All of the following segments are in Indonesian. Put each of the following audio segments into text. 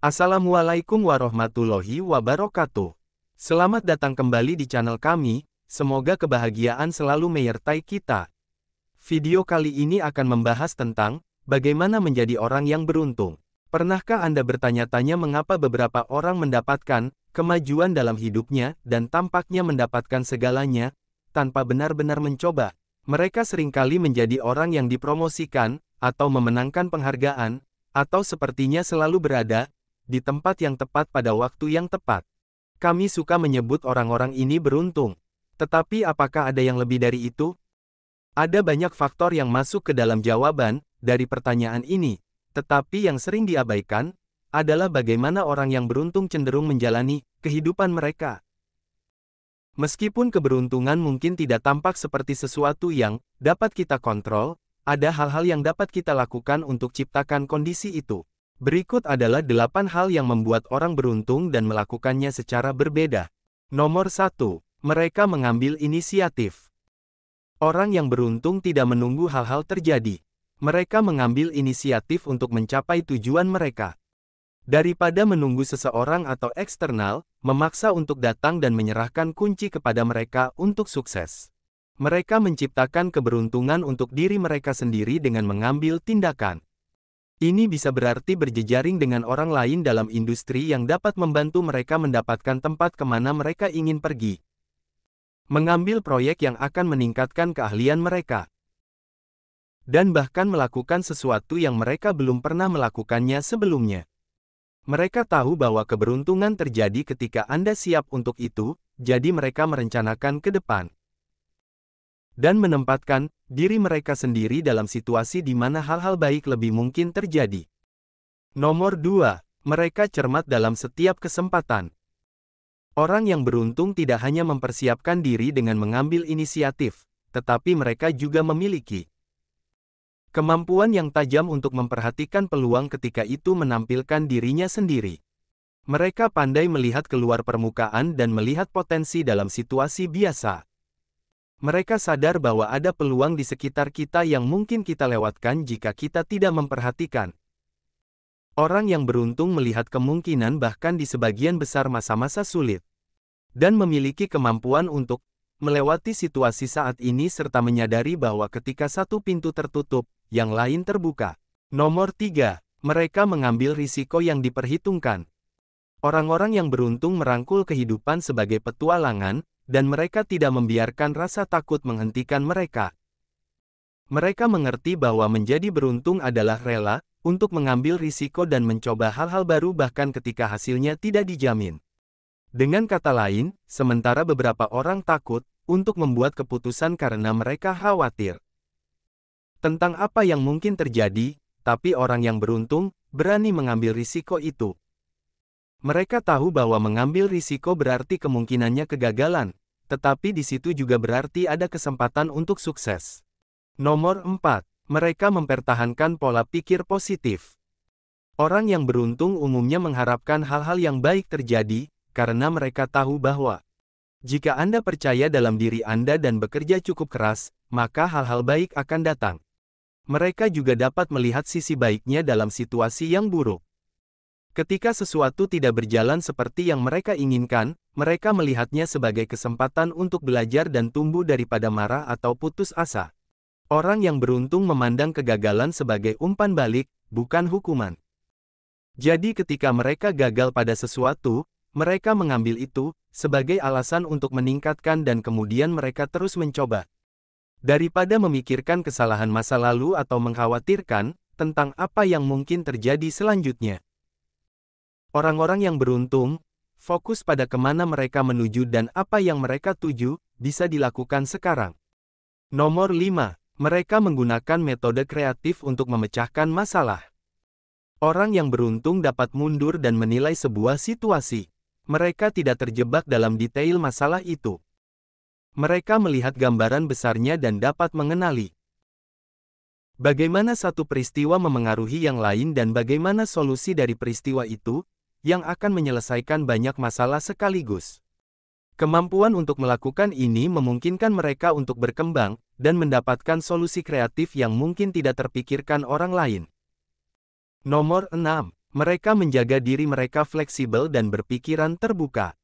Assalamualaikum warahmatullahi wabarakatuh. Selamat datang kembali di channel kami, semoga kebahagiaan selalu menyertai kita. Video kali ini akan membahas tentang bagaimana menjadi orang yang beruntung. Pernahkah Anda bertanya-tanya mengapa beberapa orang mendapatkan kemajuan dalam hidupnya dan tampaknya mendapatkan segalanya tanpa benar-benar mencoba? Mereka seringkali menjadi orang yang dipromosikan atau memenangkan penghargaan, atau sepertinya selalu berada di tempat yang tepat pada waktu yang tepat. Kami suka menyebut orang-orang ini beruntung. Tetapi apakah ada yang lebih dari itu? Ada banyak faktor yang masuk ke dalam jawaban dari pertanyaan ini, tetapi yang sering diabaikan adalah bagaimana orang yang beruntung cenderung menjalani kehidupan mereka. Meskipun keberuntungan mungkin tidak tampak seperti sesuatu yang dapat kita kontrol, ada hal-hal yang dapat kita lakukan untuk ciptakan kondisi itu. Berikut adalah 8 hal yang membuat orang beruntung dan melakukannya secara berbeda. Nomor 1. Mereka mengambil inisiatif. Orang yang beruntung tidak menunggu hal-hal terjadi. Mereka mengambil inisiatif untuk mencapai tujuan mereka. Daripada menunggu seseorang atau eksternal, memaksa untuk datang dan menyerahkan kunci kepada mereka untuk sukses. Mereka menciptakan keberuntungan untuk diri mereka sendiri dengan mengambil tindakan. Ini bisa berarti berjejaring dengan orang lain dalam industri yang dapat membantu mereka mendapatkan tempat kemana mereka ingin pergi. Mengambil proyek yang akan meningkatkan keahlian mereka. Dan bahkan melakukan sesuatu yang mereka belum pernah melakukannya sebelumnya. Mereka tahu bahwa keberuntungan terjadi ketika Anda siap untuk itu, jadi mereka merencanakan ke depan. Dan menempatkan diri mereka sendiri dalam situasi di mana hal-hal baik lebih mungkin terjadi. Nomor 2. Mereka cermat dalam setiap kesempatan. Orang yang beruntung tidak hanya mempersiapkan diri dengan mengambil inisiatif, tetapi mereka juga memiliki kemampuan yang tajam untuk memperhatikan peluang ketika itu menampilkan dirinya sendiri. Mereka pandai melihat keluar permukaan dan melihat potensi dalam situasi biasa. Mereka sadar bahwa ada peluang di sekitar kita yang mungkin kita lewatkan jika kita tidak memperhatikan. Orang yang beruntung melihat kemungkinan bahkan di sebagian besar masa-masa sulit. Dan memiliki kemampuan untuk melewati situasi saat ini serta menyadari bahwa ketika satu pintu tertutup, yang lain terbuka. Nomor 3. Mereka mengambil risiko yang diperhitungkan. Orang-orang yang beruntung merangkul kehidupan sebagai petualangan, dan mereka tidak membiarkan rasa takut menghentikan mereka. Mereka mengerti bahwa menjadi beruntung adalah rela untuk mengambil risiko dan mencoba hal-hal baru bahkan ketika hasilnya tidak dijamin. Dengan kata lain, sementara beberapa orang takut untuk membuat keputusan karena mereka khawatir tentang apa yang mungkin terjadi, tapi orang yang beruntung berani mengambil risiko itu. Mereka tahu bahwa mengambil risiko berarti kemungkinannya kegagalan, tetapi di situ juga berarti ada kesempatan untuk sukses. Nomor 4. Mereka mempertahankan pola pikir positif. Orang yang beruntung umumnya mengharapkan hal-hal yang baik terjadi, karena mereka tahu bahwa jika Anda percaya dalam diri Anda dan bekerja cukup keras, maka hal-hal baik akan datang. Mereka juga dapat melihat sisi baiknya dalam situasi yang buruk. Ketika sesuatu tidak berjalan seperti yang mereka inginkan, mereka melihatnya sebagai kesempatan untuk belajar dan tumbuh daripada marah atau putus asa. Orang yang beruntung memandang kegagalan sebagai umpan balik, bukan hukuman. Jadi ketika mereka gagal pada sesuatu, mereka mengambil itu sebagai alasan untuk meningkatkan dan kemudian mereka terus mencoba. Daripada memikirkan kesalahan masa lalu atau mengkhawatirkan tentang apa yang mungkin terjadi selanjutnya. Orang-orang yang beruntung, fokus pada kemana mereka menuju dan apa yang mereka tuju, bisa dilakukan sekarang. Nomor 5. Mereka menggunakan metode kreatif untuk memecahkan masalah. Orang yang beruntung dapat mundur dan menilai sebuah situasi. Mereka tidak terjebak dalam detail masalah itu. Mereka melihat gambaran besarnya dan dapat mengenali bagaimana satu peristiwa memengaruhi yang lain dan bagaimana solusi dari peristiwa itu yang akan menyelesaikan banyak masalah sekaligus. Kemampuan untuk melakukan ini memungkinkan mereka untuk berkembang dan mendapatkan solusi kreatif yang mungkin tidak terpikirkan orang lain. Nomor 6. Mereka menjaga diri mereka fleksibel dan berpikiran terbuka.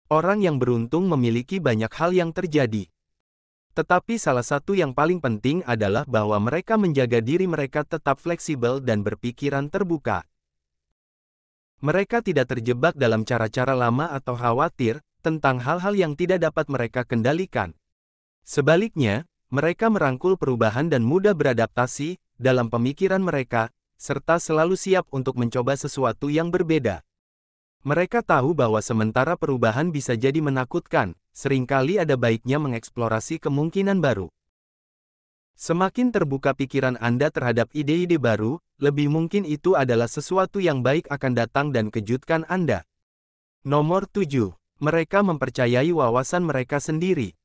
Orang yang beruntung memiliki banyak hal yang terjadi. Tetapi salah satu yang paling penting adalah bahwa mereka menjaga diri mereka tetap fleksibel dan berpikiran terbuka. Mereka tidak terjebak dalam cara-cara lama atau khawatir tentang hal-hal yang tidak dapat mereka kendalikan. Sebaliknya, mereka merangkul perubahan dan mudah beradaptasi dalam pemikiran mereka, serta selalu siap untuk mencoba sesuatu yang berbeda. Mereka tahu bahwa sementara perubahan bisa jadi menakutkan, seringkali ada baiknya mengeksplorasi kemungkinan baru. Semakin terbuka pikiran Anda terhadap ide-ide baru, lebih mungkin itu adalah sesuatu yang baik akan datang dan kejutkan Anda. Nomor 7. Mereka mempercayai wawasan mereka sendiri.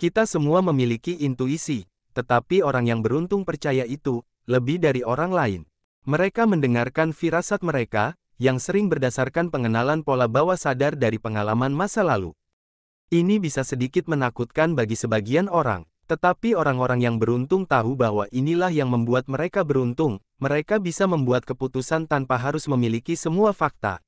Kita semua memiliki intuisi, tetapi orang yang beruntung percaya itu lebih dari orang lain. Mereka mendengarkan firasat mereka, yang sering berdasarkan pengenalan pola bawah sadar dari pengalaman masa lalu. Ini bisa sedikit menakutkan bagi sebagian orang. Tetapi orang-orang yang beruntung tahu bahwa inilah yang membuat mereka beruntung, mereka bisa membuat keputusan tanpa harus memiliki semua fakta.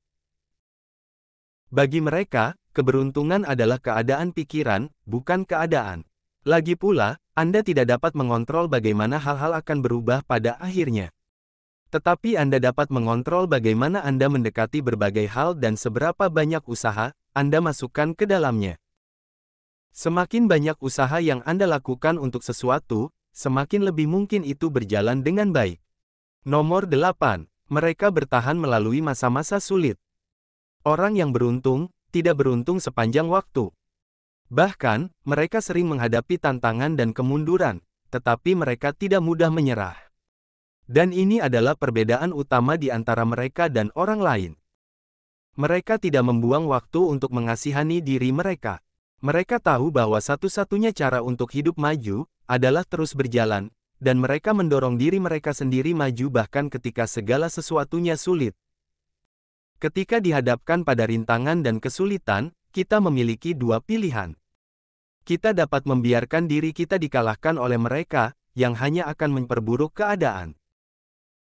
Bagi mereka, keberuntungan adalah keadaan pikiran, bukan keadaan. Lagi pula, Anda tidak dapat mengontrol bagaimana hal-hal akan berubah pada akhirnya. Tetapi Anda dapat mengontrol bagaimana Anda mendekati berbagai hal dan seberapa banyak usaha Anda masukkan ke dalamnya. Semakin banyak usaha yang Anda lakukan untuk sesuatu, semakin lebih mungkin itu berjalan dengan baik. Nomor 8. Mereka bertahan melalui masa-masa sulit. Orang yang beruntung, tidak beruntung sepanjang waktu. Bahkan, mereka sering menghadapi tantangan dan kemunduran, tetapi mereka tidak mudah menyerah. Dan ini adalah perbedaan utama di antara mereka dan orang lain. Mereka tidak membuang waktu untuk mengasihani diri mereka. Mereka tahu bahwa satu-satunya cara untuk hidup maju adalah terus berjalan, dan mereka mendorong diri mereka sendiri maju bahkan ketika segala sesuatunya sulit. Ketika dihadapkan pada rintangan dan kesulitan, kita memiliki dua pilihan. Kita dapat membiarkan diri kita dikalahkan oleh mereka, yang hanya akan memperburuk keadaan.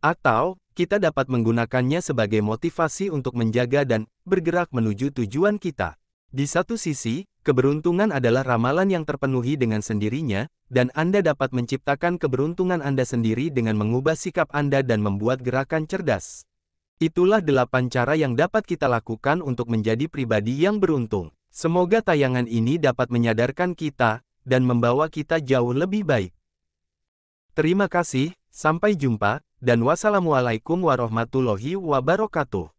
Atau, kita dapat menggunakannya sebagai motivasi untuk menjaga dan bergerak menuju tujuan kita. Di satu sisi, keberuntungan adalah ramalan yang terpenuhi dengan sendirinya, dan Anda dapat menciptakan keberuntungan Anda sendiri dengan mengubah sikap Anda dan membuat gerakan cerdas. Itulah 8 cara yang dapat kita lakukan untuk menjadi pribadi yang beruntung. Semoga tayangan ini dapat menyadarkan kita, dan membawa kita jauh lebih baik. Terima kasih, sampai jumpa, dan wassalamualaikum warahmatullahi wabarakatuh.